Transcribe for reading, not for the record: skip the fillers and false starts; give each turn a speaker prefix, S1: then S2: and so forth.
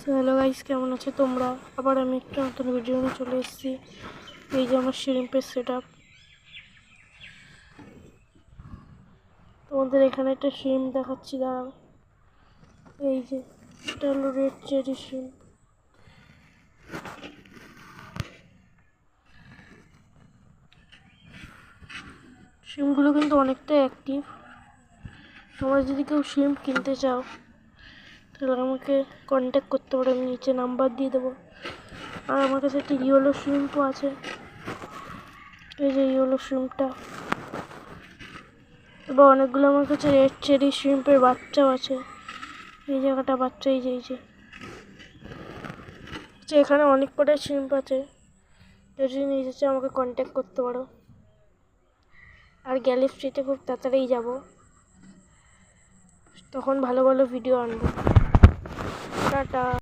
S1: Hello guys, কেমন আছো তোমরা? আবার আমি একটা নতুন ভিডিও নিয়ে চলে এসেছি। এই যে আমার শ্রিম্পের সেট আপ। তোমাদের এখানে একটা শ্রিম্প দেখাচ্ছি, দাঁড়াও। এই যে এটা হলো রেড চেরি শ্রিম্প। শ্রিম্পগুলো কিন্তু অনেকটাই অ্যাক্টিভ। তোমরা যদি কেউ শ্রিম্প কিনতে চাও তাহলে আমাকে কন্ট্যাক্ট করতে পারো, আমি নিচে নাম্বার দিয়ে দেবো। আর আমার কাছে একটা ইয়েলো শ্রিম্পও আছে। এই যে ইয়েলো শ্রিম্পটা। এবার অনেকগুলো আমার কাছে রেড চেরি শ্রিম্পের বাচ্চাও আছে। এই জায়গাটা বাচ্চা, এই যে এখানে অনেক কটা শ্রিম্প আছে। যদি নিতে চাও আমাকে কন্ট্যাক্ট করতে পারো। আর গ্যালাক্সিতে খুব তাড়াতাড়ি যাব, তখন ভালো ভালো ভিডিও আনবো। টাটা।